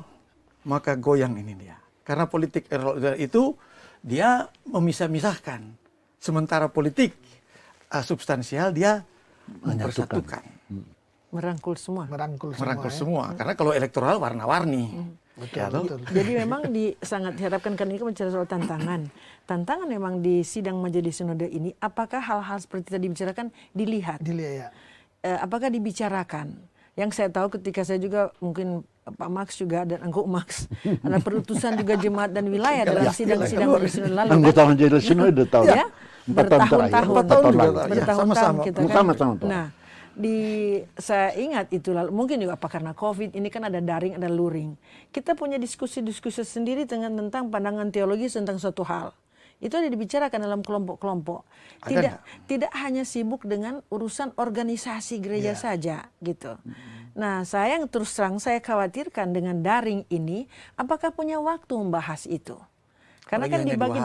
maka goyang ini dia. Karena politik elektoral itu dia memisah-misahkan. Sementara politik substansial dia mempersatukan. Merangkul semua. Merangkul semua. Karena kalau elektoral warna-warni. Betul. Jadi memang sangat diharapkan, karena ini kan bicara soal tantangan. Tantangan memang di sidang majelis sinode ini, apakah hal-hal seperti tadi dibicarakan dilihat? Dilihat ya. Apakah dibicarakan? Yang saya tahu ketika saya juga, mungkin Pak Max juga dan Anggo Max, ada perutusan juga jemaat dan wilayah dalam sidang-sidang majelis sinode lalu. Anggota majelis sinode tahu. Ya, bertahun-tahun kita kan. Nah, saya ingat itu lalu, mungkin juga apa karena COVID ini kan ada daring, ada luring. Kita punya diskusi-diskusi sendiri tentang pandangan teologis tentang suatu hal. Itu ada dibicarakan dalam kelompok-kelompok. Tidak hanya sibuk dengan urusan organisasi gereja saja gitu. Nah, terus terang saya khawatirkan dengan daring ini, apakah punya waktu membahas itu? Karena kan dibagi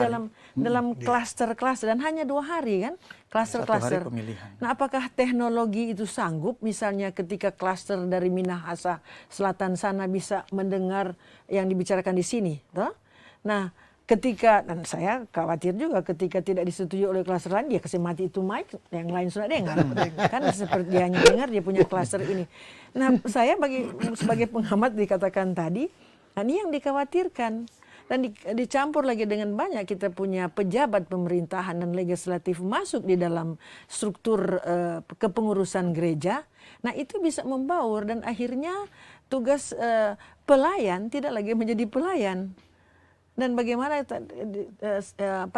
dalam klaster-klaster dan hanya 2 hari kan, klaster-klaster. Nah, apakah teknologi itu sanggup misalnya ketika klaster dari Minahasa Selatan sana bisa mendengar yang dibicarakan di sini, toh? Nah, dan saya khawatir juga ketika tidak disetujui oleh klaster lain, dia kasih mati itu mic, yang lain sudah dengar. Kan seperti dia hanya dengar, dia punya klaster ini. Nah, saya sebagai pengamat dikatakan tadi, ini yang dikhawatirkan. Dan dicampur lagi dengan banyak kita punya pejabat pemerintahan dan legislatif masuk di dalam struktur kepengurusan gereja. Nah, itu bisa membaur dan akhirnya tugas pelayan tidak lagi menjadi pelayan. Dan bagaimana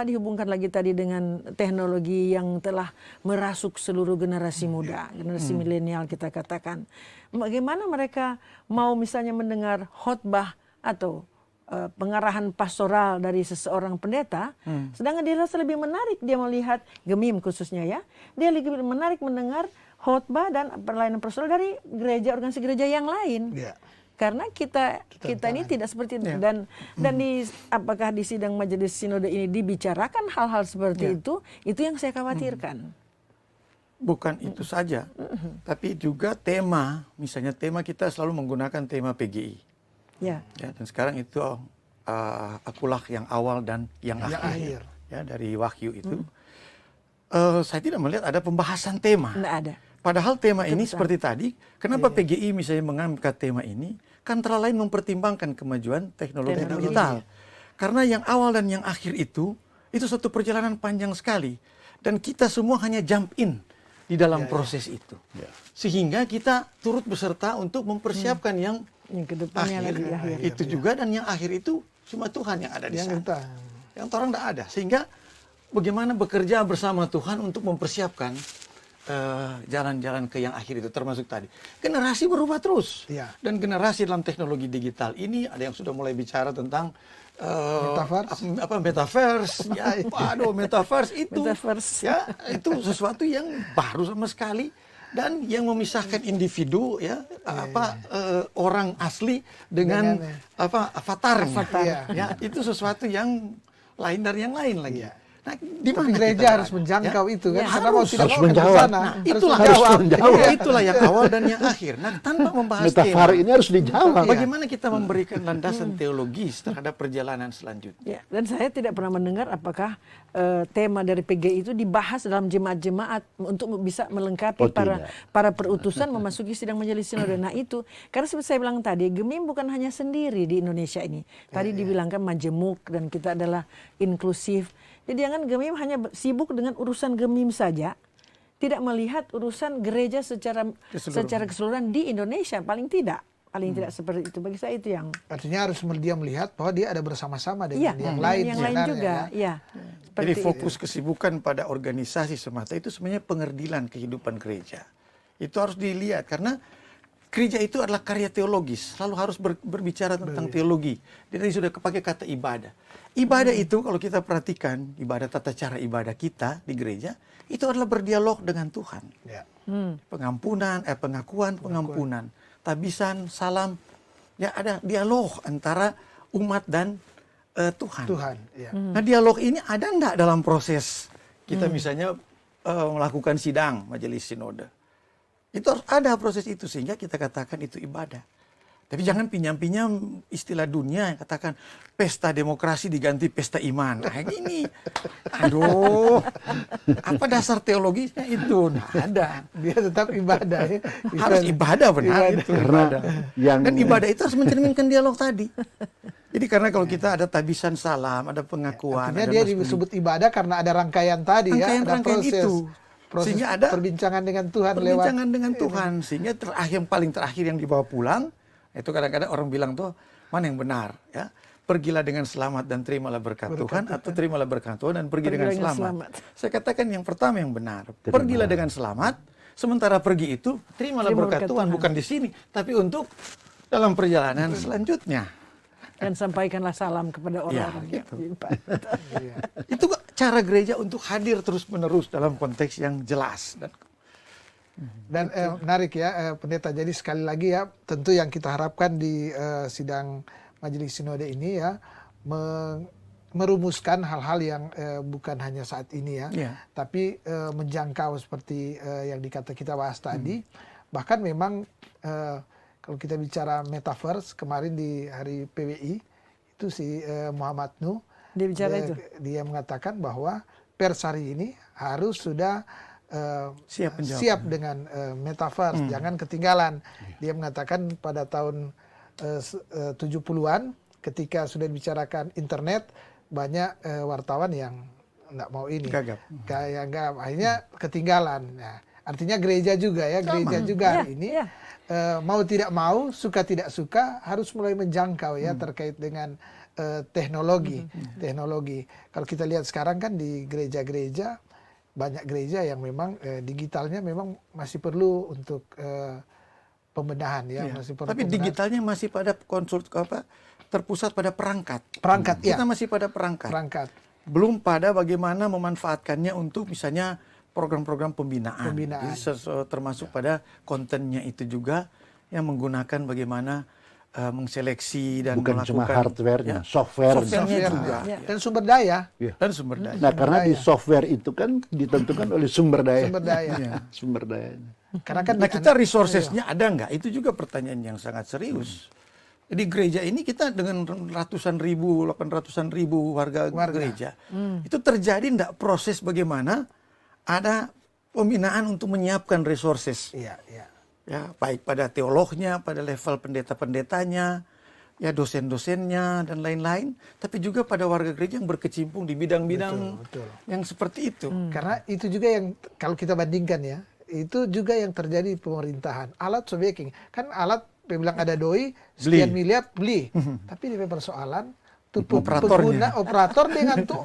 dihubungkan lagi tadi dengan teknologi yang telah merasuk seluruh generasi muda, generasi milenial kita katakan. Bagaimana mereka mau misalnya mendengar khotbah atau pengarahan pastoral dari seseorang pendeta, sedangkan dia rasa lebih menarik dia melihat Gemim khususnya ya, dia lebih menarik mendengar khotbah dan pelayanan pastoral dari organisasi gereja yang lain. Karena kita ini tidak seperti itu. Dan apakah di sidang majelis sinode ini dibicarakan hal-hal seperti itu yang saya khawatirkan. Bukan itu saja, tapi juga tema, misalnya tema kita selalu menggunakan tema PGI. Ya, dan sekarang itu akulah yang awal dan yang akhir. Ya, dari Wahyu itu. Saya tidak melihat ada pembahasan tema. Tidak ada. Padahal tema ini seperti tadi, kenapa PGI misalnya mengangkat tema ini? Kan antara lain mempertimbangkan kemajuan teknologi digital. Karena yang awal dan yang akhir itu satu perjalanan panjang sekali. Dan kita semua hanya jump in di dalam proses itu. Sehingga kita turut beserta untuk mempersiapkan yang kedepannya akhir. Itu juga, dan yang akhir itu cuma Tuhan yang ada di sana. Yang orang tidak ada. Sehingga bagaimana bekerja bersama Tuhan untuk mempersiapkan jalan-jalan ke yang akhir itu, termasuk tadi. Generasi berubah terus. Iya. Dan generasi dalam teknologi digital ini ada yang sudah mulai bicara tentang metaverse. Ya, aduh, metaverse itu. Ya, itu sesuatu yang baru sama sekali. Dan yang memisahkan individu ya orang asli dengan avatarnya. Ya, itu sesuatu yang lain dari yang lain lagi. Iya. Nah, Tapi gereja harus menjangkau itu kan, karena mau tidak harus mau menjawab. ke sana. Nah, Harus itulah menjawab. itulah yang awal dan yang akhir. Nah, tanpa membahas Metafor tema, ini harus dijawab. bagaimana kita memberikan landasan teologis terhadap perjalanan selanjutnya. Ya, dan saya tidak pernah mendengar apakah tema dari PG itu dibahas dalam jemaat-jemaat untuk bisa melengkapi para perutusan memasuki sidang majelis sinode. Nah itu, karena seperti saya bilang tadi, Gemim bukan hanya sendiri di Indonesia ini. Tadi dibilangkan majemuk dan kita adalah inklusif. Jadi jangan Gemim hanya sibuk dengan urusan Gemim saja, tidak melihat urusan gereja secara keseluruhan di Indonesia, paling tidak seperti itu. Bagi saya itu yang Artinya harus dia melihat bahwa dia ada bersama-sama dengan yang lain. Yang lain juga, ya. Jadi fokus kesibukan pada organisasi semata itu sebenarnya pengerdilan kehidupan gereja. Itu harus dilihat karena gereja itu adalah karya teologis, selalu harus berbicara tentang teologi. Dia tadi sudah pakai kata ibadah. Ibadah itu kalau kita perhatikan, ibadah tata cara ibadah kita di gereja, itu adalah berdialog dengan Tuhan. Ya. Pengampunan, pengampunan. Tabisan, salam, ya ada dialog antara umat dan Tuhan. Ya. Nah dialog ini ada enggak dalam proses kita misalnya melakukan sidang majelis sinode? Itu harus ada proses itu sehingga kita katakan itu ibadah. Tapi jangan pinjam-pinjam istilah dunia yang katakan pesta demokrasi diganti pesta iman. Nah gini, aduh, apa dasar teologisnya itu? Nah, ada. Dia tetap ibadah ya. Harus ibadah benar itu. Karena Dan ibadah itu harus mencerminkan dialog tadi. Jadi karena kalau kita ada tabisan salam, ada pengakuan. Artinya ada dia disebut ibadah karena ada rangkaian tadi ya. Ada Rangkaian itu. proses Sehingga ada perbincangan dengan Tuhan perbincangan lewat dengan Tuhan. Sehingga yang paling terakhir yang dibawa pulang, itu kadang-kadang orang bilang tuh, mana yang benar? Ya, pergilah dengan selamat dan terimalah berkat Tuhan, atau terimalah berkat Tuhan dan pergi dengan selamat. Saya katakan yang pertama yang benar. Pergilah dengan selamat, sementara pergi itu terimalah berkat Tuhan. Bukan di sini, tapi untuk dalam perjalanan selanjutnya. Dan sampaikanlah salam kepada orang-orang yang Itu cara gereja untuk hadir terus-menerus dalam konteks yang jelas. Dan menarik ya pendeta. Jadi sekali lagi ya, tentu yang kita harapkan di sidang majelis sinode ini ya merumuskan hal-hal yang bukan hanya saat ini ya, tapi menjangkau seperti yang kita bahas tadi. Bahkan memang kalau kita bicara metaverse, kemarin di hari PWI itu si Muhammad Nuh dia mengatakan bahwa pers hari ini harus sudah siap dengan metaverse, jangan ketinggalan. Dia mengatakan pada tahun 70-an ketika sudah dibicarakan internet, banyak wartawan yang nggak mau ini, kayak akhirnya ketinggalan. Nah, artinya gereja juga ya, ini mau tidak mau, suka tidak suka harus mulai menjangkau ya terkait dengan teknologi. Kalau kita lihat sekarang kan di gereja-gereja, banyak gereja yang memang digitalnya memang masih perlu untuk pembenahan ya. Masih perlu tapi digitalnya masih pada terpusat pada perangkat. Kita masih pada perangkat. Belum pada bagaimana memanfaatkannya untuk misalnya program-program pembinaan. Jadi termasuk pada kontennya itu juga yang menggunakan bagaimana mengseleksi dan bukan melakukan cuma hardware-nya, software-nya juga. Dan sumber daya. Nah, karena di software itu kan ditentukan oleh sumber daya. Sumber dayanya. Karena kan kita resources-nya ada nggak? Itu juga pertanyaan yang sangat serius. Jadi gereja ini kita dengan ratusan ribu, 800-an ribu warga gereja. Itu terjadi enggak proses bagaimana ada pembinaan untuk menyiapkan resources. Ya, baik pada teolognya, pada level pendeta-pendetanya, ya dosen-dosennya dan lain-lain, tapi juga pada warga gereja yang berkecimpung di bidang-bidang yang seperti itu. Karena itu juga yang kalau kita bandingkan ya, itu juga yang terjadi di pemerintahan. Alat sobeking, kan alat bilang ada doi sekian miliar beli, tapi di persoalan pengguna operator dengan tuh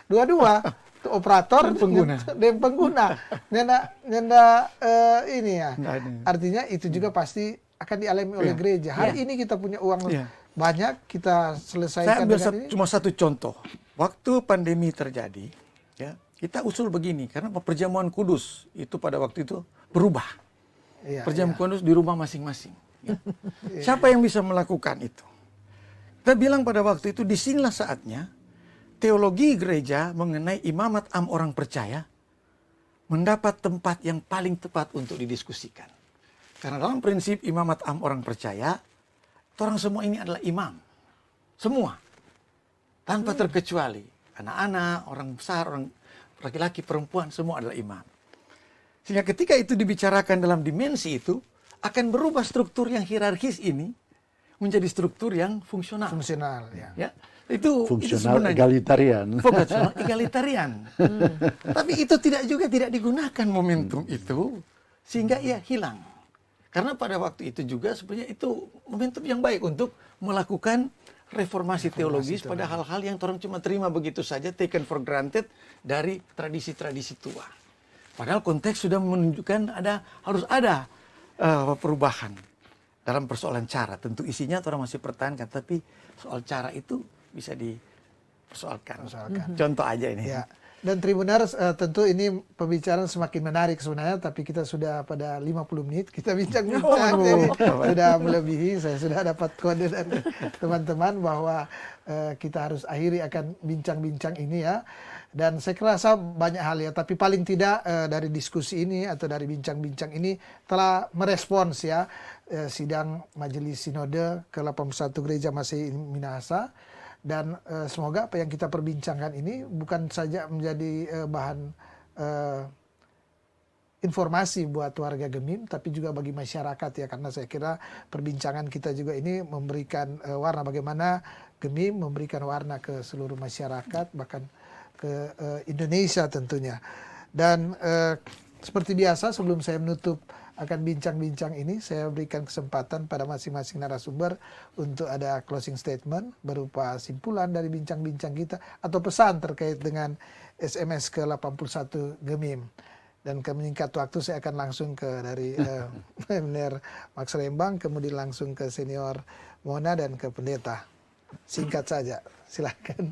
dua-dua operator Dan pengguna. dan pengguna. Nyanda ini ya. Nggak ada. Artinya itu juga pasti akan dialami oleh Iya. gereja. Hari ini kita punya uang Iya. banyak, kita Saya selesaikan ambil dengan ini. cuma satu contoh. Waktu pandemi terjadi, ya kita usul begini, karena perjamuan kudus itu pada waktu itu berubah. Iya, Perjamuan kudus di rumah masing-masing. Ya. Siapa yang bisa melakukan itu? Kita bilang pada waktu itu, disinilah saatnya teologi gereja mengenai imamat am orang percaya mendapat tempat yang paling tepat untuk didiskusikan. Karena dalam prinsip imamat am orang percaya, orang semua ini adalah imam. Semua. Tanpa terkecuali. Anak-anak, orang besar, orang laki-laki, perempuan, semua adalah imam. Sehingga ketika itu dibicarakan dalam dimensi itu, akan berubah struktur yang hierarkis ini menjadi struktur yang fungsional. Fungsional, ya. Ya, itu Fungsional sebenarnya egalitarian. fungsional egalitarian. Tapi itu tidak digunakan momentum itu sehingga ia hilang. Karena pada waktu itu juga sebenarnya itu momentum yang baik untuk melakukan reformasi teologis pada hal-hal yang orang cuma terima begitu saja, taken for granted dari tradisi-tradisi tua. Padahal konteks sudah menunjukkan harus ada perubahan dalam persoalan cara. Tentu isinya orang masih pertahankan, tapi soal cara itu bisa dipersoalkan. Contoh aja ini. Ya. Dan Tribuners, tentu ini pembicaraan semakin menarik sebenarnya, tapi kita sudah pada 50 menit, kita bincang-bincang, jadi sudah melebihi. Saya sudah dapat kode dari teman-teman bahwa kita harus akhiri akan bincang-bincang ini ya. Dan saya rasa banyak hal ya, tapi paling tidak dari diskusi ini atau dari bincang-bincang ini telah merespons ya sidang Majelis Sinode ke-81 Gereja Masehi Minahasa. Dan semoga apa yang kita perbincangkan ini bukan saja menjadi bahan informasi buat warga Gemim, tapi juga bagi masyarakat ya, karena saya kira perbincangan kita juga ini memberikan warna bagaimana Gemim memberikan warna ke seluruh masyarakat, bahkan ke Indonesia tentunya. Dan seperti biasa sebelum saya menutup akan bincang-bincang ini, saya berikan kesempatan pada masing-masing narasumber untuk ada closing statement berupa simpulan dari bincang-bincang kita atau pesan terkait dengan SMS ke-81 Gemim. Dan ke meningkat waktu saya akan langsung ke dari Menir Max Rembang, kemudian langsung ke Senior Mona dan ke Pendeta. Singkat saja, silakan.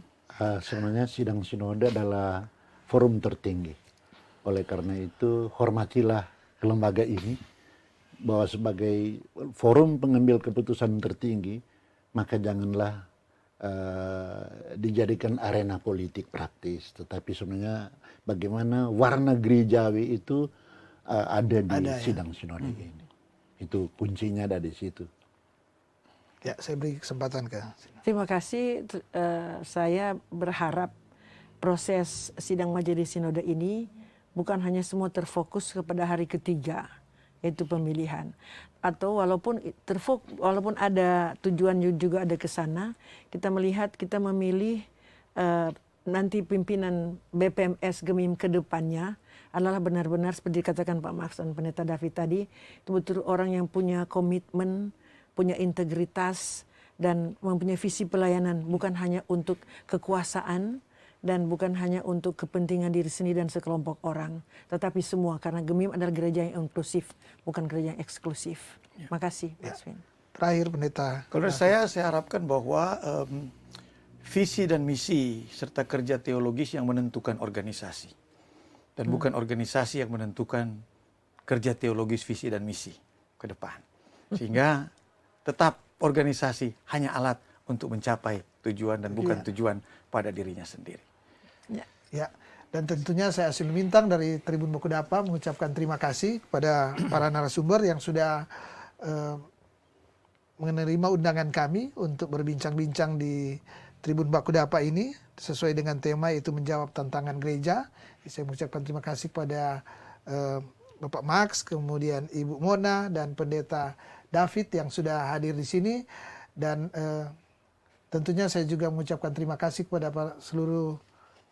Sebenarnya sidang sinode adalah forum tertinggi. Oleh karena itu hormatilah lembaga ini bahwa sebagai forum pengambil keputusan tertinggi, maka janganlah dijadikan arena politik praktis, tetapi sebenarnya bagaimana warna gerejawi itu ada di sidang sinode ini. Itu kuncinya ada di situ. Ya, saya beri kesempatan ke. Terima kasih. Saya berharap proses sidang Majelis Sinode ini bukan hanya semua terfokus kepada hari ketiga, yaitu pemilihan. Atau walaupun ada tujuan juga ada ke sana, kita melihat kita memilih nanti pimpinan BPMS Gemim ke depannya adalah benar-benar seperti dikatakan Pak Max dan Pendeta David tadi, itu betul orang yang punya komitmen, punya integritas, dan mempunyai visi pelayanan, bukan hanya untuk kekuasaan, dan bukan hanya untuk kepentingan diri sendiri dan sekelompok orang, tetapi semua, karena Gemim adalah gereja yang inklusif, bukan gereja yang eksklusif. Makasih, Pak Swin. Terakhir, Pendeta. Kalau saya harapkan bahwa visi dan misi serta kerja teologis yang menentukan organisasi, dan bukan organisasi yang menentukan kerja teologis, visi dan misi ke depan. Sehingga tetap organisasi hanya alat untuk mencapai tujuan dan bukan tujuan pada dirinya sendiri. Ya, dan tentunya saya Asyul Lumintang dari Tribun Bakudapa mengucapkan terima kasih kepada para narasumber yang sudah menerima undangan kami untuk berbincang-bincang di Tribun Bakudapa ini sesuai dengan tema yaitu menjawab tantangan gereja. Saya mengucapkan terima kasih kepada Bapak Max, kemudian Ibu Mona dan Pendeta David yang sudah hadir di sini, dan tentunya saya juga mengucapkan terima kasih kepada seluruh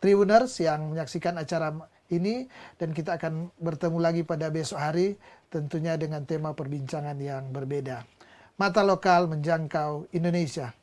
Tribuners yang menyaksikan acara ini, dan kita akan bertemu lagi pada besok hari tentunya dengan tema perbincangan yang berbeda. Mata lokal menjangkau Indonesia.